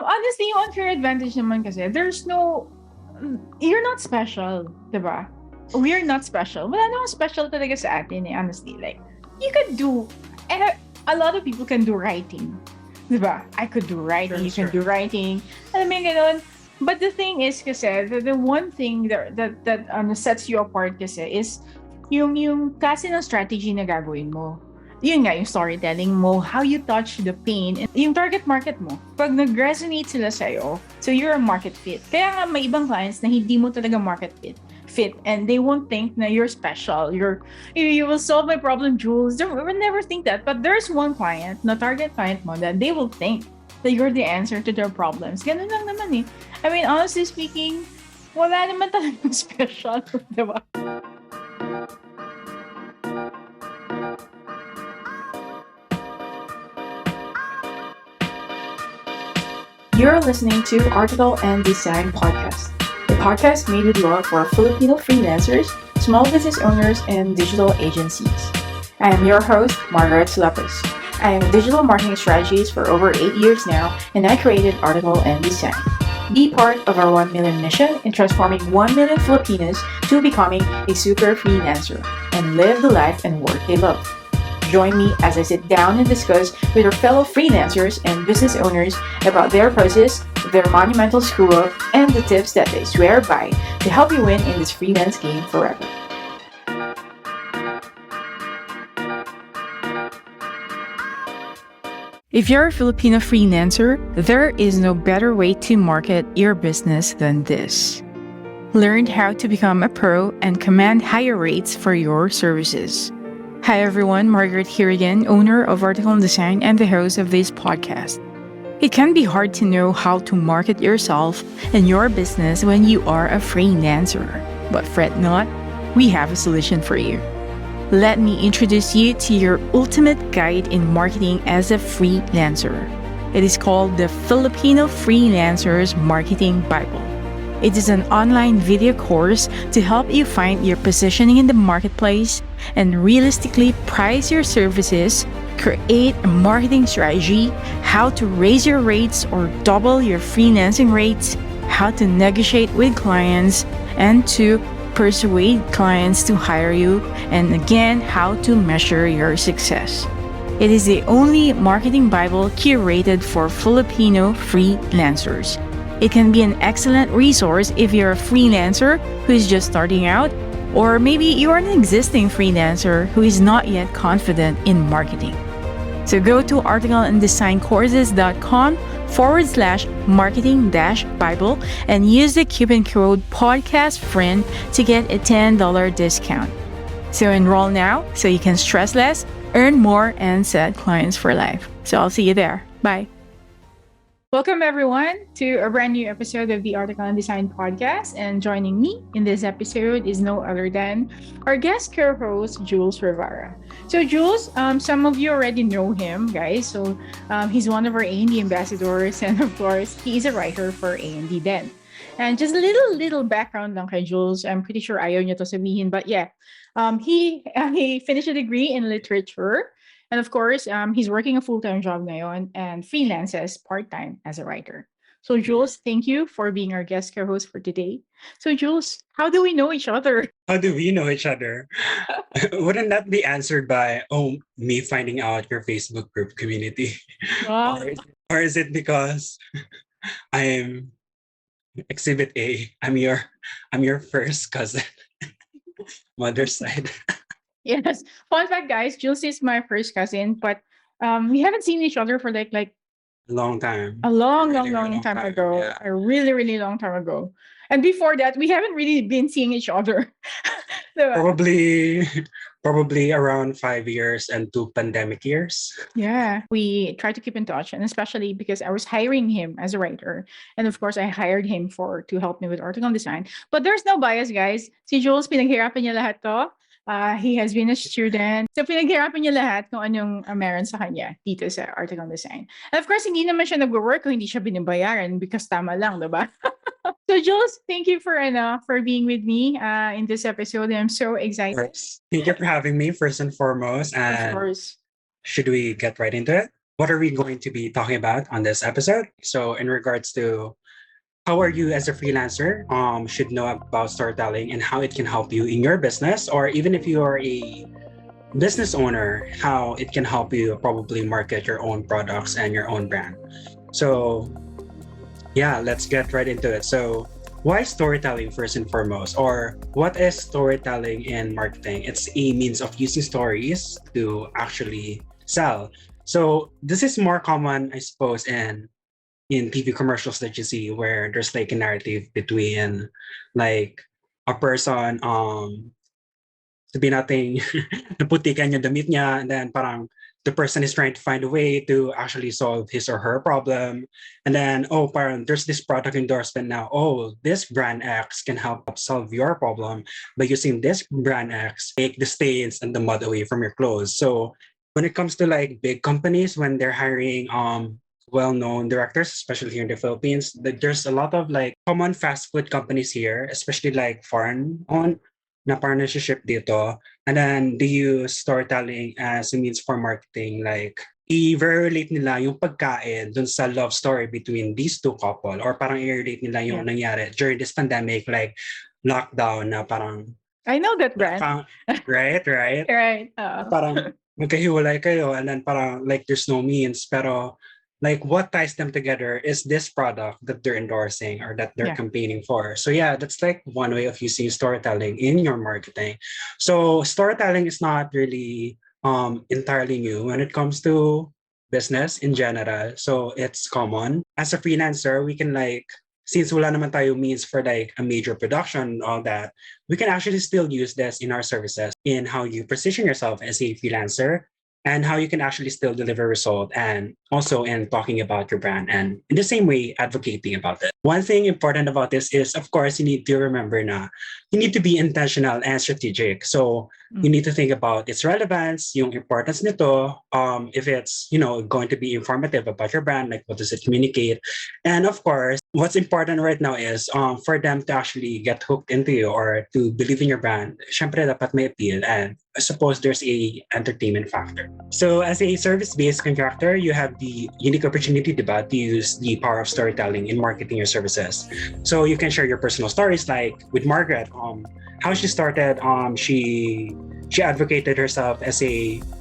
Honestly, yung unfair advantage naman kasi, you're not special, diba? We're not special. Wala namang special talaga sa atin honestly. Like, you could do, and a lot of people can do writing. Diba? I could do writing, you can do writing. Alam mo yung ganun. But the thing is kasi, the one thing that sets you apart kasi is yung klase ng strategy na gagawin mo. Yun nga, yung storytelling mo, how you touch the pain, and yung target market mo. Pag nag-resonate sila sa'yo, so you're a market fit. Kaya nga may ibang clients na hindi mo talaga market fit and they won't think na you're special. You will solve my problem, Jules. They will never think that. But there's one client, na target client mo, that they will think that you're the answer to their problems. Ganun lang naman eh. I mean, honestly speaking, wala naman talagang special, diba? You're listening to Article and Design Podcast, the podcast made with love for Filipino freelancers, small business owners, and digital agencies. I am your host, Margaret Sulapas. I am a digital marketing strategist for over 8 years now, and I created Article and Design. Be part of our 1 million mission in transforming 1 million Filipinos to becoming a super freelancer and live the life and work they love. Join me as I sit down and discuss with our fellow freelancers and business owners about their process, their monumental screw-up, and the tips that they swear by to help you win in this freelance game forever. If you're a Filipino freelancer, there is no better way to market your business than this. Learn how to become a pro and command higher rates for your services. Hi everyone, Margaret here again, owner of Article and Design and the host of this podcast. It can be hard to know how to market yourself and your business when you are a freelancer. But fret not, we have a solution for you. Let me introduce you to your ultimate guide in marketing as a freelancer. It is called the Filipino Freelancers Marketing Bible. It is an online video course to help you find your positioning in the marketplace and realistically price your services, create a marketing strategy, how to raise your rates or double your freelancing rates, how to negotiate with clients, and to persuade clients to hire you, and again, how to measure your success. It is the only marketing Bible curated for Filipino freelancers. It can be an excellent resource if you're a freelancer who is just starting out, or maybe you're an existing freelancer who is not yet confident in marketing. So go to articleanddesigncourses.com/marketing-bible and use the coupon code PODCASTFRIEND to get a $10 discount. So enroll now so you can stress less, earn more, and set clients for life. So I'll see you there. Bye. Welcome everyone to a brand new episode of the Article and Design Podcast. And joining me in this episode is no other than our guest co-host, Jules Rivera. So Jules, some of you already know him, guys. So he's one of our A&D ambassadors, and of course, he is a writer for A&D then. And just a little background lang kay Jules. I'm pretty sure ayaw niya to sabihin, but yeah, he finished a degree in literature. And of course, he's working a full-time job ngayon and freelances part-time as a writer. So Jules, thank you for being our guest co-host for today. So Jules, how do we know each other? How do we know each other? Wouldn't that be answered by, me finding out your Facebook group community? Wow. Or is it because I'm Exhibit A? I'm your first cousin, mother's side. Yes. Fun fact, guys, Jules is my first cousin, but we haven't seen each other for like Long time. a long Really time ago. Yeah. A really long time ago. And before that, we haven't really been seeing each other. Diba? Probably around 5 years and 2 pandemic years. Yeah, we try to keep in touch, and especially because I was hiring him as a writer, and of course, I hired him to help me with article design. But there's no bias, guys. Si Jules, pinaghirapan niya lahat to. He has been a student. So, pinaghirapan niya lahat kung anong meron sa kanya dito sa article design. And of course, hindi naman siya nag-work kung hindi siya binabayaran because tama lang, diba? So, Jules, thank you for being with me in this episode. I'm so excited. Of course. Thank you for having me, first and foremost. Of And course. should we get right into it? what are we going to be talking about on this episode? So in regards to how are you as a freelancer should know about storytelling and how it can help you in your business, or even if you are a business owner, how it can help you probably market your own products and your own brand. So yeah, let's get right into it. So why storytelling first and foremost, or what is storytelling in marketing? It's a means of using stories to actually sell. So this is more common, I suppose, in TV commercials that you see where there's like a narrative between like a person sabihin natin naputikan yung damit niya, and then parang the person is trying to find a way to actually solve his or her problem. And then, oh, parang there's this product endorsement now. Oh, this brand X can help solve your problem by using this brand X, take the stains and the mud away from your clothes. So when it comes to like big companies, when they're hiring well-known directors, especially here in the Philippines, there's a lot of like common fast food companies here, especially like foreign-owned, na partnership dito. And then they use storytelling as a means for marketing. Like, i-relate nila yung pagkain dun sa love story between these two couple, or parang i-relate nila yung nangyari during this pandemic, like lockdown na parang I know that brand. Right? Right. Parang magkahiwalay kayo and then parang like there's no means, pero like what ties them together is this product that they're endorsing or that they're campaigning for. So yeah, that's like one way of using storytelling in your marketing. So storytelling is not really entirely new when it comes to business in general. So it's common. As a freelancer, we can like, since wala naman tayo means for like a major production and all that, we can actually still use this in our services in how you position yourself as a freelancer and how you can actually still deliver result, and also in talking about your brand and in the same way advocating about it. One thing important about this is, of course, you need to remember na you need to be intentional and strategic. So you need to think about its relevance, yung importance nito, if it's, you know, going to be informative about your brand, like what does it communicate? And of course, what's important right now is for them to actually get hooked into you or to believe in your brand, syempre dapat may appeal, and I suppose there's a entertainment factor. So as a service-based contractor, you have the unique opportunity, diba, to use the power of storytelling in marketing your services. So you can share your personal stories, like with Margaret, how she started. She advocated herself as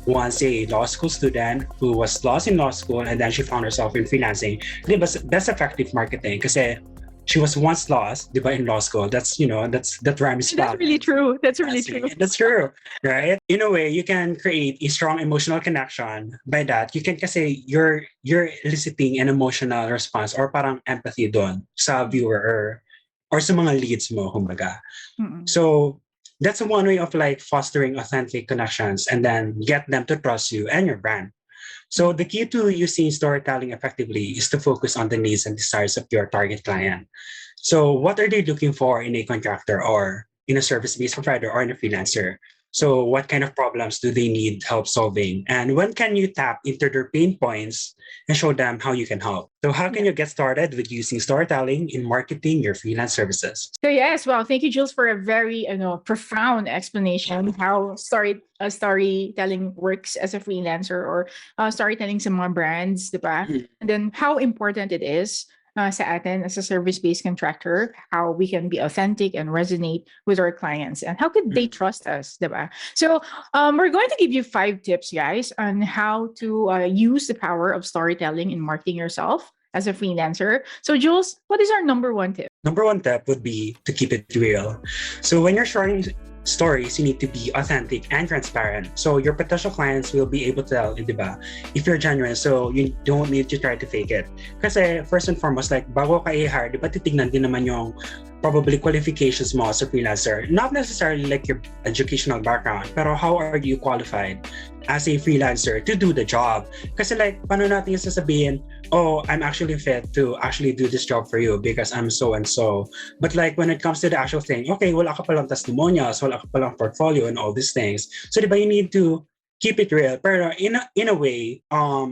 once a law school student who was lost in law school, and then she found herself in freelancing. Diba, that's effective marketing kasi she was once lost, diba, in law school. That's, you know, that rhymes. That's really true. That's really true. That's true, right? In a way, you can create a strong emotional connection by that. You can kasi you're eliciting an emotional response or parang empathy doon sa viewer or sa mga leads mo, kumbaga. So that's one way of like fostering authentic connections and then get them to trust you and your brand. So the key to using storytelling effectively is to focus on the needs and desires of your target client. So what are they looking for in a contractor or in a service-based provider or in a freelancer? So what kind of problems do they need help solving? And when can you tap into their pain points and show them how you can help? So how can you get started with using storytelling in marketing your freelance services? So yes, well, thank you, Jules, for a very profound explanation how storytelling works as a freelancer, or storytelling sa mga brands, diba? And then how important it is sa atin as a service-based contractor, how we can be authentic and resonate with our clients, and how could they trust us, diba? So we're going to give you 5 tips, guys, on how to use the power of storytelling in marketing yourself as a freelancer. So Jules, what is our number 1 tip? Number 1 tip would be to keep it real. So when you're sharing stories, you need to be authentic and transparent. So your potential clients will be able to tell, diba, if you're genuine. So you don't need to try to fake it. Kasi first and foremost, like bago ka i-hire, diba, titignan din naman yung probably qualifications mo as a freelancer. Not necessarily like your educational background, pero how are you qualified as a freelancer to do the job? Kasi like, paano natin yung sasabihin, oh, I'm actually fit to actually do this job for you because I'm so and so. But like when it comes to the actual thing, okay, wala ka palang testimonials, wala ka palang portfolio and all these things. So diba, you need to keep it real. Pero in a way,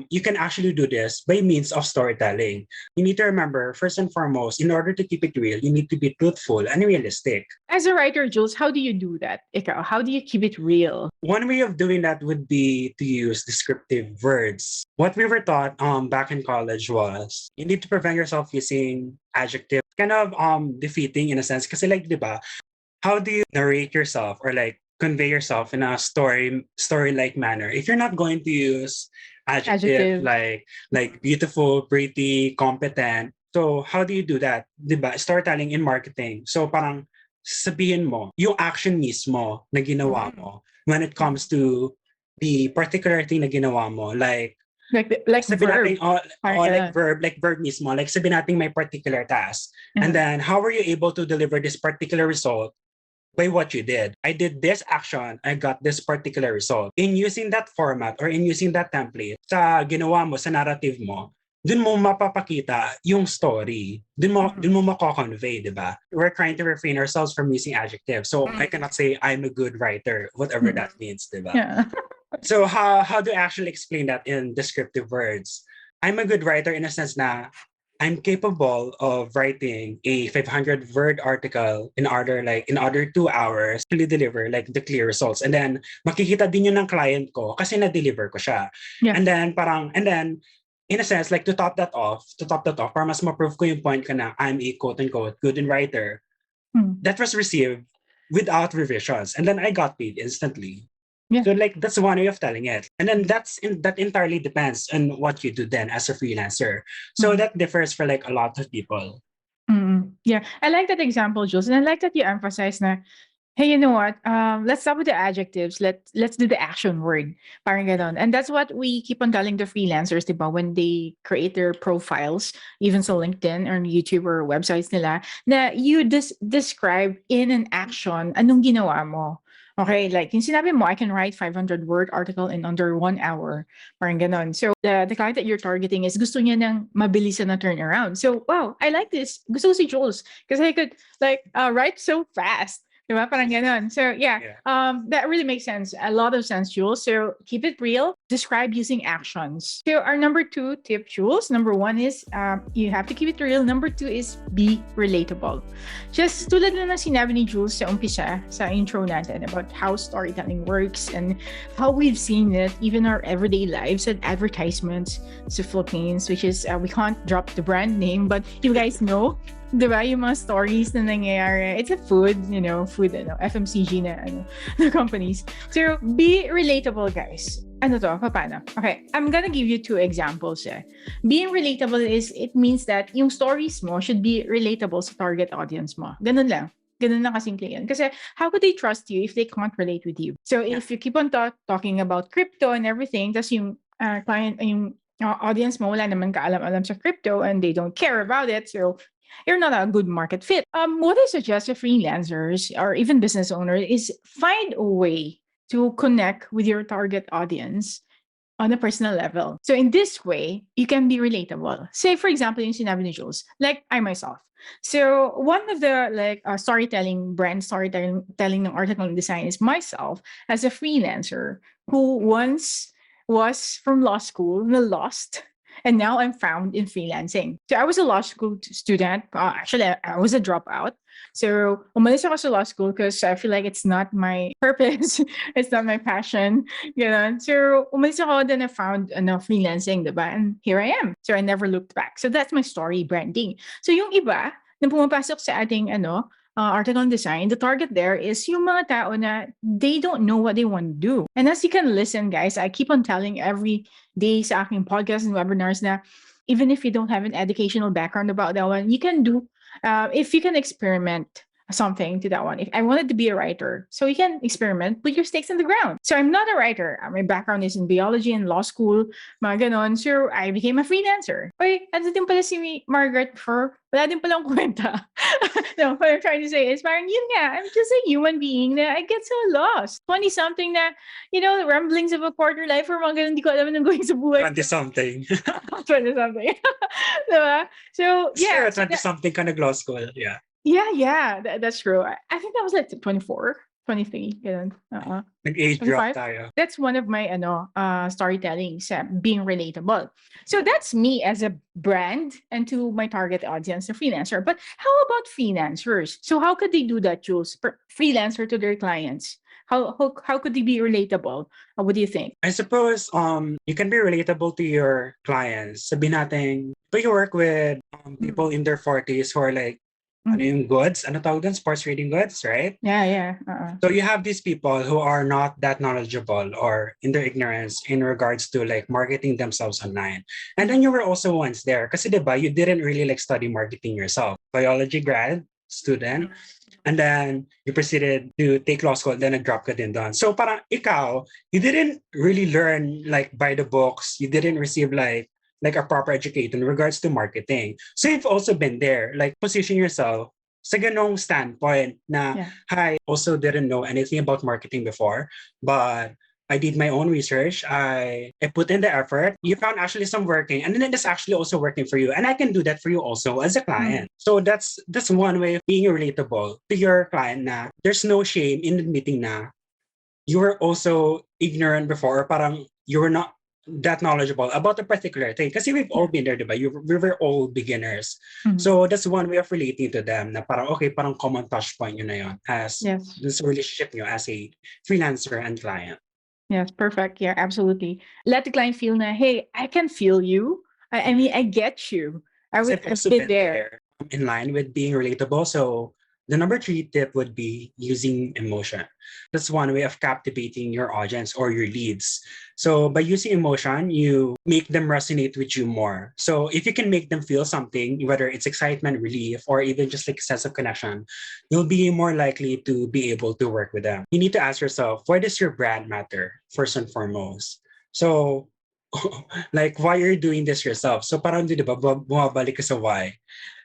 you can actually do this by means of storytelling. You need to remember, first and foremost, in order to keep it real, you need to be truthful and realistic. As a writer, Jules, how do you do that? Ikaw, how do you keep it real? One way of doing that would be to use descriptive words. What we were taught back in college was you need to prevent yourself using adjective. Kind of defeating in a sense. Kasi like, di ba, how do you narrate yourself or like convey yourself in a story-like manner if you're not going to use adjective. like beautiful, pretty, competent? So how do you do that? Diba? Storytelling in marketing. So parang sabihin mo yung action mismo na ginawa mo when it comes to the particular thing na ginawa mo, like verb. Like verb mismo, like sabihin natin may particular task. And then how were you able to deliver this particular result by what you did? I did this action, I got this particular result. In using that format or in using that template sa ginawa mo, sa narrative mo, dun mo mapapakita yung story. Dun mo mako-convey, di ba? We're trying to refrain ourselves from using adjectives. So I cannot say I'm a good writer, whatever that means, di ba? Yeah. So how do I actually explain that in descriptive words? I'm a good writer in a sense na I'm capable of writing a 500-word article in under 2 hours to deliver like the clear results. And then makikita din yun ng client ko kasi na-deliver ko siya. Yeah. And then in a sense, like to top that off, para mas ma-prove ko yung point ko na I'm a quote-unquote good writer. That was received without revisions. And then I got paid instantly. Yeah. So like that's one way of telling it. And then that entirely depends on what you do then as a freelancer. So that differs for like a lot of people. Yeah. I like that example, Jules. And I like that you emphasize na, hey, you know what? Let's stop with the adjectives. Let's do the action word. Parang ganon. And that's what we keep on telling the freelancers, diba? When they create their profiles, even so LinkedIn or YouTube or websites nila, na you describe in an action anong ginawa mo. Okay, like yung sinabi mo, I can write 500-word article in under 1 hour. Parang ganon. So the client that you're targeting is gusto niya ng mabilisan na turnaround. So wow, I like this. Gusto ko si Jules because I could write so fast. Diba? Parang ganon. So yeah, that really makes sense. A lot of sense, Jules. So keep it real. Describe using actions. So our number 2 tip, Jules. Number 1 is you have to keep it real. Number 2 is be relatable. Just tulad na sinabi ni Jules sa umpisa, sa intro natin about how storytelling works and how we've seen it even our everyday lives and advertisements sa Philippines, which is we can't drop the brand name, but you guys know. Diba, yung mga stories na nangyayari. It's a food, FMCG na companies. So, be relatable, guys. Ano to? Paano? Okay, I'm gonna give you 2 examples. Being relatable it means that yung stories mo should be relatable sa target audience mo. Ganun lang. Ganun lang kasimple yan. Kasi how could they trust you if they can't relate with you? So, if you keep on talking about crypto and everything, tas yung client, yung audience mo, wala naman kaalam-alam sa crypto and they don't care about it, so you're not a good market fit. What I suggest to freelancers or even business owners is find a way to connect with your target audience on a personal level. So in this way, you can be relatable. Say, for example, yung sinabi ni Jules, like I myself. So one of the brand storytelling ng article design is myself as a freelancer who once was from law school, lost. And now I'm found in freelancing. So I was a law school student. Actually, I was a dropout. So umalis ako sa law school because I feel like it's not my purpose. It's not my passion. Ganun. So umalis ako, then I found freelancing, diba? And here I am. So I never looked back. So that's my story branding. So yung iba na pumapasok sa ating article design, the target there is yung mga tao na they don't know what they want to do. And as you can listen, guys, I keep on telling every day sa aking podcast and webinars na even if you don't have an educational background about that one, you can do, if you can experiment something to that one. If I wanted to be a writer, so you can experiment, put your stakes in the ground. So I'm not a writer. My background is in biology and law school, mga ganon. So I became a freelancer. Oy, ano din pala si Margaret for? Wala din palang kwenta. No, what I'm trying to say is parang yun nga, I'm just a human being na I get so lost. 20-something na, the ramblings of a quarter life or mga ganon, hindi ko alam anong going sa buhay. 20-something. 20-something. Diba? So, yeah. Sure, 20-something ka nag-law school, yeah. Yeah, that's true. I think that was like 24, 23, ganun. Nag-age drop 25. tayo. That's one of my storytelling, being relatable. So that's me as a brand and to my target audience, the freelancer. But how about freelancers? So how could they do that, Jules? Freelancer to their clients. How could they be relatable? What do you think? I suppose you can be relatable to your clients. Sabihin natin, but you work with people in their 40s who are like, ano yung goods? Ano tawag dun? Sports reading goods, right? Yeah. So you have these people who are not that knowledgeable or in their ignorance in regards to like marketing themselves online. And then you were also once there. Kasi diba, you didn't really like study marketing yourself. Biology grad, student. And then you proceeded to take law school, then nag-drop ka din doon. So parang ikaw, you didn't really learn like by the books. You didn't receive like a proper education in regards to marketing. So you've also been there, like position yourself sa ganong standpoint na, I also didn't know anything about marketing before, but I did my own research. I put in the effort. You found actually some working, and then it's actually also working for you. And I can do that for you also as a client. So that's one way of being relatable to your client na there's no shame in admitting na you were also ignorant before, or parang you were not that knowledgeable about a particular thing. Kasi we've all been there, diba? We were all beginners. So that's one way of relating to them na parang, okay, parang common touch point yun na yun as this relationship nyo as a freelancer and client. Yes, perfect. Yeah, absolutely. Let the client feel na, hey, I can feel you. I mean, I get you. I've been there. In line with being relatable. So the number 3 tip would be using emotion. That's one way of captivating your audience or your leads. So by using emotion, you make them resonate with you more. So if you can make them feel something, whether it's excitement, relief, or even just like a sense of connection, you'll be more likely to be able to work with them. You need to ask yourself, why does your brand matter first and foremost? So like, why are you doing this yourself? So parang di ba, bumabalik ka sa why.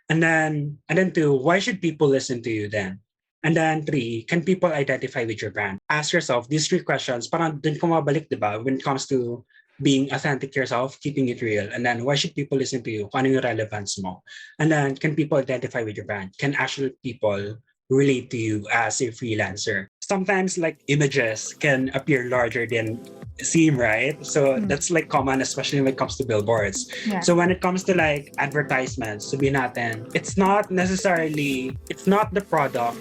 And then 2, why should people listen to you then? And then 3, can people identify with your brand? Ask yourself these 3 questions. Parang dun kumabalik, di ba? When it comes to being authentic to yourself, keeping it real. And then why should people listen to you? Kung ano yung relevance mo? And then can people identify with your brand? Can actually people relate to you as a freelancer? Sometimes like images can appear larger than seem, right? So that's like common, especially when it comes to billboards. So when it comes to like advertisements, sabihin natin, it's not the product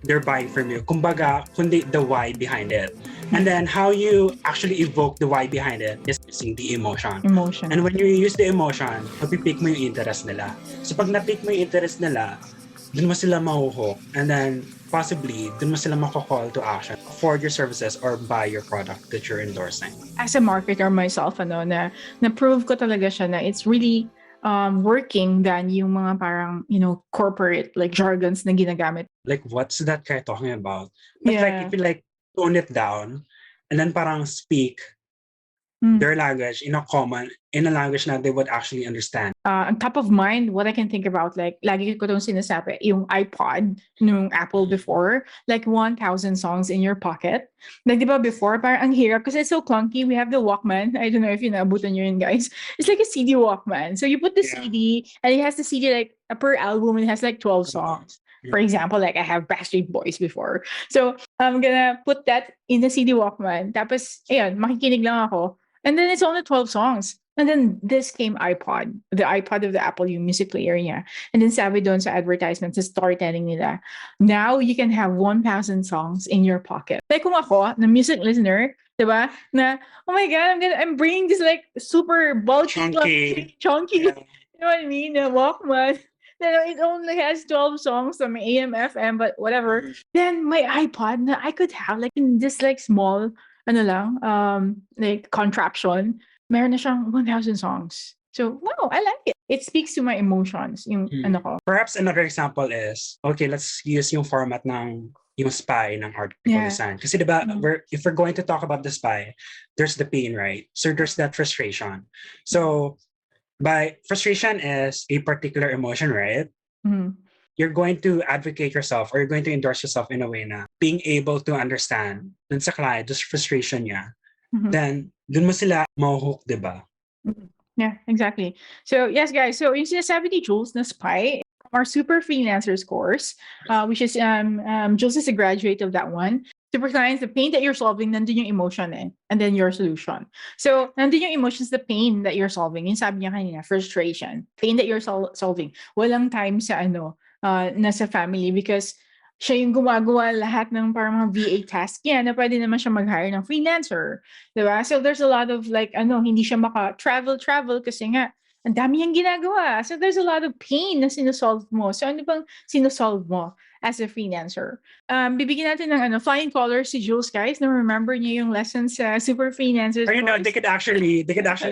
they're buying from you. Kumbaga, kundi the why behind it. And then how you actually evoke the why behind it is using the emotion. And when you use the emotion, mapipick mo yung interest nila. So pag napick mo yung interest nila, dun mo sila mahuhook. And then possibly, dun mo sila mako-call to action for your services or buy your product that you're endorsing. As a marketer myself, na-prove ko talaga siya na it's really working than yung mga parang, corporate like jargons na ginagamit. Like, what's that guy talking about? But like, if you like tone it down and then parang speak their language in a language that they would actually understand. On top of mind, what I can think about, like, lagi ko itong sinasabi, yung iPod, nung Apple before, like 1,000 songs in your pocket. Like, di ba before, parang ang hirap kasi it's so clunky. We have the Walkman. I don't know if you naabutan nyo yun, guys. It's like a CD Walkman. So you put the CD, and it has the CD, like, per album, it has like 12 songs. For example, like I have Backstreet Boys before. So I'm gonna put that in the CD Walkman. Tapos, ayan, makikinig lang ako. And then it's only 12 songs. And then this came iPod, the iPod of the Apple, yung music player niya. And then sabi doon sa advertisement, sa storytelling nila, now you can have 1,000 songs in your pocket. Like kung ako, na music listener, diba? Na, oh my God, I'm bringing this like super bulky, chunky, Yeah. you know what I mean? The Walkman. Then it only has 12 songs on my AM, FM, but whatever. Then my iPod, na I could have like in this like small, like contraption, meron na siyang 1,000 songs. So, wow, I like it. It speaks to my emotions. Yung ano ko. Perhaps another example is, okay, let's use yung format ng yung spy ng article design. Kasi diba, if we're going to talk about the spy, there's the pain, right? So there's that frustration. So by frustration is a particular emotion, right? You're going to advocate yourself or you're going to endorse yourself in a way na being able to understand dun sa client, this frustration niya, then dun mo sila mahuhook, diba? Yeah, exactly. So yes, guys. So yung sinasabi ni Jules na spy, our Super Freelancers course, which is Jules is a graduate of that one. Super clients, the pain that you're solving, nandun yung emotion eh, and then your solution. So, nandun yung emotions, the pain that you're solving. Yung sabi niya kanina, frustration, pain that you're solving. Walang time sa nasa family because siya yung gumagawa lahat ng parang mga VA task niya na pwede naman siya mag-hire ng freelancer. Diba? So, there's a lot of like, hindi siya maka-travel kasi nga, ang dami niyang ginagawa. So, there's a lot of pain na sinusolve mo. So, ano bang sinusolve mo as a freelancer? Bibigyan natin ng flying colors si Jules, guys. Na remember niyo yung lessons sa Super Freelancers Or, course? they could actually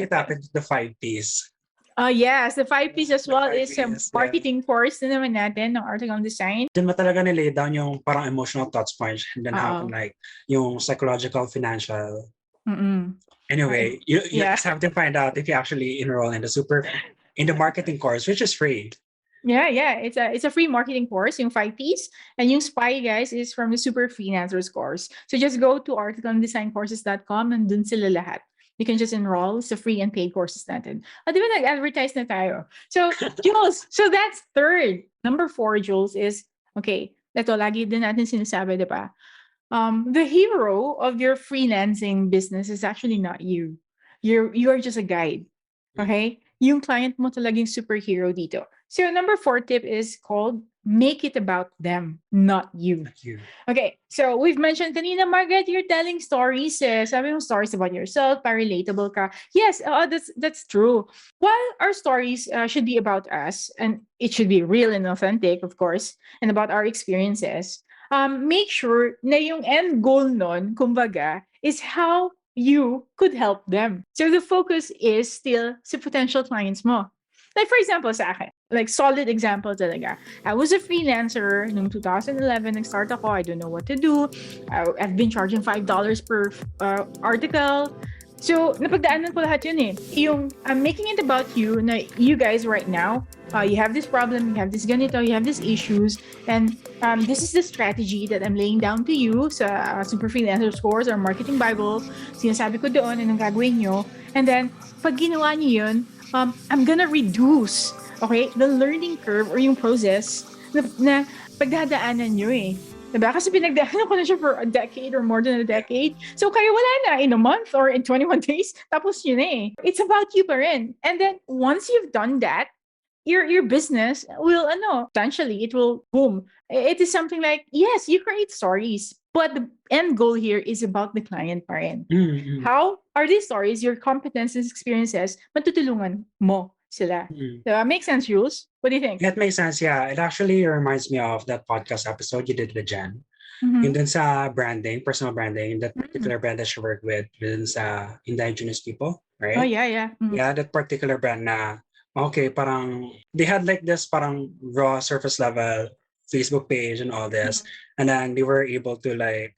tap into the 5 Ps. Yes, the 5 Ps as well is a Ps, marketing course na naman natin ng article design. Diyan mo talaga nilay down yung parang emotional touch points and then how Oo. like yung psychological, financial. Mm-mm. Anyway, you Yeah. just have to find out if you actually enroll in the marketing course, which is free. Yeah. It's a free marketing course, yung 5 Ps. And yung SPY, guys, is from the Super Freelancers course. So just go to articledesigncourses.com and dun sila lahat. You can just enroll sa free and paid courses natin. Di ba nag-advertise na tayo? So, Jules, so that's third. Number 4, Jules, is, okay, ito, lagi din natin sinasabi, di ba? The hero of your freelancing business is actually not you. You are just a guide. Okay? Yung client mo talagang superhero dito. So, number 4 tip is called make it about them, not you. Thank you. Okay, so we've mentioned kanina, Margaret, you're telling stories. Sabi mo stories about yourself, para relatable ka. Yes, that's true. While our stories should be about us, and it should be real and authentic, of course, and about our experiences, make sure na yung end goal nun, kumbaga, is how you could help them. So the focus is still sa potential clients mo. Like for example, sa akin, like solid example talaga. I was a freelancer noong 2011, nag-start ako, I don't know what to do. I've been charging $5 per article. So, napagdaanan ko lahat yun eh. Yung, I'm making it about you, na you guys right now, you have this problem, you have this ganito, you have these issues, and this is the strategy that I'm laying down to you sa Super Freelancer Course or Marketing Bible. Sinasabi ko doon, anong gagawin nyo. And then, pag ginawa nyo yun, I'm gonna reduce, okay, the learning curve or yung process na pagdadaanan nyo eh. Diba? Kasi pinagdaanan ko na siya for a decade or more than a decade. So kayo wala na in a month or in 21 days. Tapos yun eh. It's about you pa rin. And then once you've done that, your business will, potentially it will boom. It is something like, yes, you create stories, but the end goal here is about the client pa rin. Mm-hmm. How are these stories, your competences, experiences, matutulungan mo sila? Diba? Makes sense, Jules? What do you think? It makes sense, yeah. It actually reminds me of that podcast episode you did with Jen. Mhm. Yung dun sa branding, personal branding, that particular brand that she worked with dun sa indigenous people, right? Oh, yeah. Mhm. Yeah, that particular brand na, okay, parang, they had like this parang raw surface level Facebook page and all this. And then they were able to like,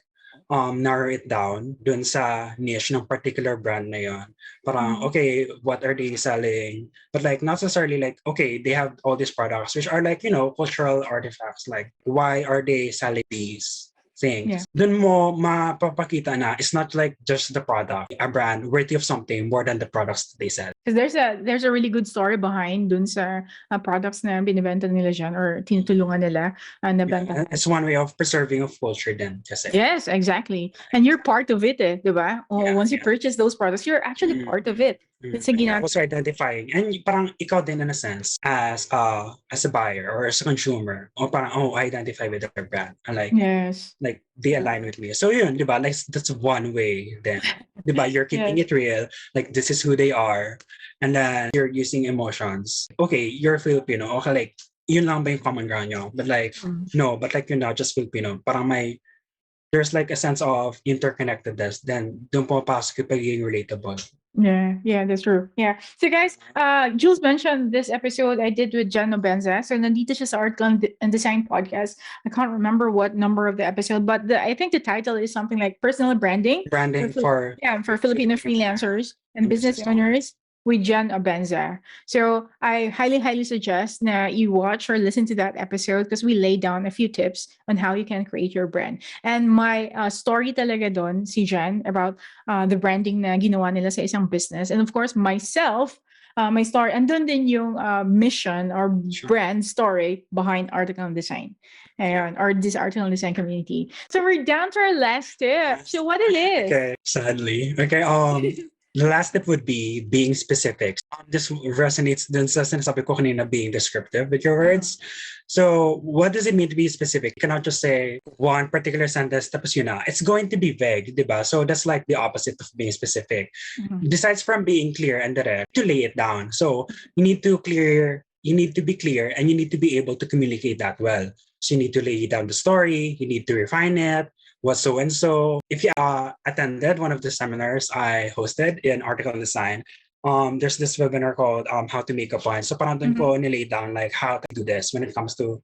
narrow it down dun sa niche ng particular brand na yon. Parang, okay, what are they selling? But like, not necessarily like, okay, they have all these products, which are like, cultural artifacts. Like, why are they selling these things? Yeah. Dun mo mapapakita na it's not like just the product, a brand worthy of something more than the products they sell. Because there's a really good story behind dun sa products na binibenta nila dyan or tinutulungan nila na benta. Yeah, it's one way of preserving of culture then. Kasi. Yes, exactly. And you're part of it, diba? Once you purchase those products, you're actually part of it. It's a Also identifying, and parang ikaw din in a sense as a buyer or as a consumer, or parang I identify with their brand, and like yes, like they align with me. So yun, diba? Like that's one way. Then, diba? You're keeping it real. Like this is who they are, and then you're using emotions. Okay, you're Filipino. Okay, like yun lang ba yung common ground nyo? But like no, but like you're not just Filipino. Parang there's like a sense of interconnectedness. Then doon pumapasok yung pagiging relatable. Yeah, that's true. Yeah. So guys, Jules mentioned this episode I did with Jen Obenza. So nandito siya sa Art and Design podcast. I can't remember what number of the episode, but I think the title is something like personal branding. Branding for Filipino freelancers and business owners with Jen Obenza. So I highly suggest na you watch or listen to that episode because we lay down a few tips on how you can create your brand. And my story talaga doon, si Jen, about the branding na ginawa nila sa isang business. And of course, myself, my story. Andun din yung mission or Sure. brand story behind article design. Or this article design community. So we're down to our last tip. So what it is? Okay, sadly. Okay, the last tip would be being specific. This resonates dun sa sinasabi ko kanina, being descriptive with your words. So what does it mean to be specific? You cannot just say one particular sentence tapos yun na. It's going to be vague, diba? So that's like the opposite of being specific. Besides from being clear and direct, to lay it down. So you need to be clear and you need to be able to communicate that well. So you need to lay down the story, you need to refine it, what so and so. If you attended one of the seminars I hosted in article design, there's this webinar called How to Make a Point. So parang dun ko nilay down like how to do this when it comes to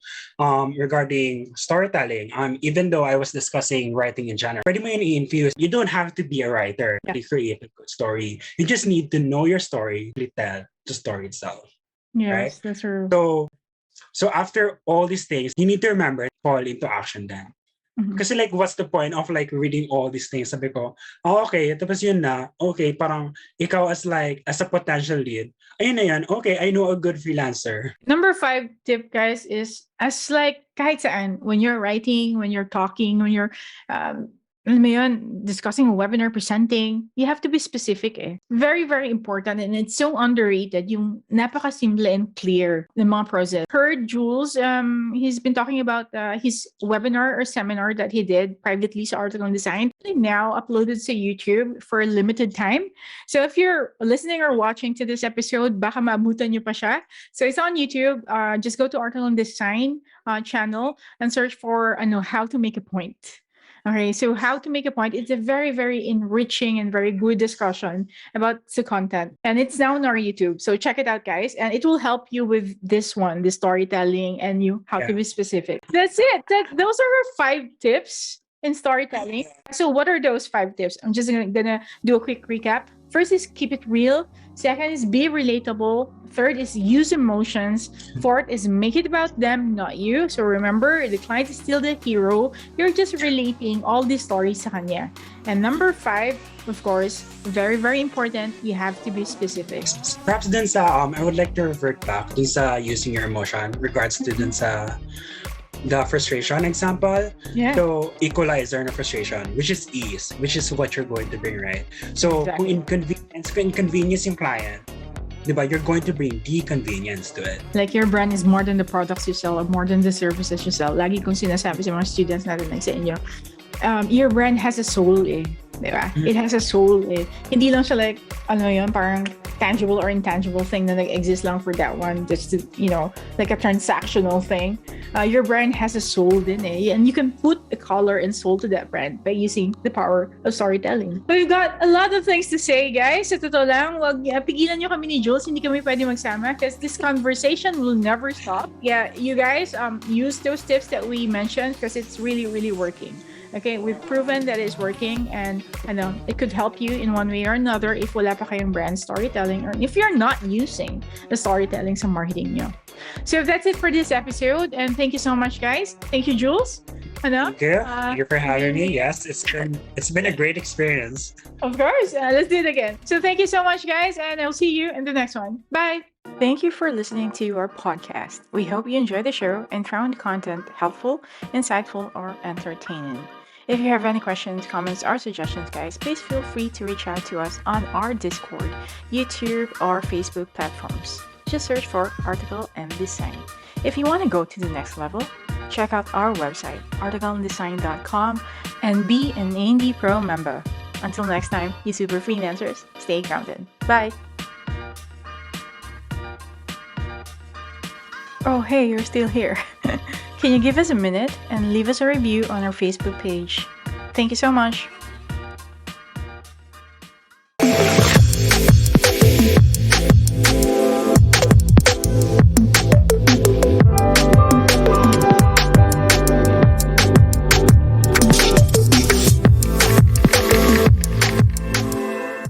regarding storytelling. Even though I was discussing writing in general, pwede mo yun i-infuse. You don't have to be a writer to create a good story. You just need to know your story, to tell the story itself. Yes, right? that's true. So after all these things, you need to remember to fall into action then. Kasi like, what's the point of like reading all these things? Sabi ko, okay, tapos yun na, okay, parang ikaw as a potential lead, ayun na yan, okay, I know a good freelancer. Number 5 tip, guys, is as like kahit saan, when you're writing, when you're talking, when you're alam mo yun, discussing a webinar, presenting, you have to be specific eh. Very, very important, and it's so underrated, yung napakasimple and clear ng mga process. Heard Jules, he's been talking about his webinar or seminar that he did privately sa Article Design, now uploaded to YouTube for a limited time. So if you're listening or watching to this episode, baka maabutan nyo pa siya. So it's on YouTube. Just go to Article Design channel and search for how to make a point. Okay, so how to make a point. It's a very, very enriching and very good discussion about the content. And it's now on our YouTube. So check it out, guys. And it will help you with this one, the storytelling and how to be specific. That's it. Those are our 5 tips in storytelling. So what are those 5 tips? I'm just gonna do a quick recap. First is keep it real. Second is be relatable. Third is use emotions. Fourth is make it about them, not you. So remember, the client is still the hero. You're just relating all these stories sa kanya. And number 5, of course, very, very important, you have to be specific. Perhaps dun sa, I would like to revert back dun sa using your emotion regards to dun sa the frustration example. Yeah. So equalizer na frustration, which is ease, which is what you're going to bring, right? So kung inconvenience yung client, diba, you're going to bring the convenience to it. Like your brand is more than the products you sell or more than the services you sell. Lagi kong sinasabi sa mga students natin like sa inyo, your brand has a soul eh. Diba? It has a soul eh. Hindi lang siya like, parang tangible or intangible thing na nag-exist lang for that one, just to, like a transactional thing. Your brand has a soul din eh. And you can put a color and soul to that brand by using the power of storytelling. We've got a lot of things to say, guys. Sa totoo lang, wag pigilan nyo kami ni Jules, hindi kami pwede magsama because this conversation will never stop. Yeah, you guys use those tips that we mentioned because it's really, really working. Okay, we've proven that it's working and it could help you in one way or another if wala pa kayong brand storytelling or if you're not using the storytelling sa marketing nyo. So that's it for this episode and thank you so much, guys. Thank you, Jules. Thank you. Thank you for having me. Yes, it's been a great experience. Of course. Let's do it again. So thank you so much, guys, and I'll see you in the next one. Bye. Thank you for listening to our podcast. We hope you enjoyed the show and found content helpful, insightful, or entertaining. If you have any questions, comments, or suggestions, guys, please feel free to reach out to us on our Discord, YouTube, or Facebook platforms. Just search for Article and Design. If you want to go to the next level, check out our website, articleanddesign.com, and be an A&D PRO member. Until next time, you super freelancers, stay grounded. Bye! Oh, hey, you're still here. Can you give us a minute and leave us a review on our Facebook page? Thank you so much.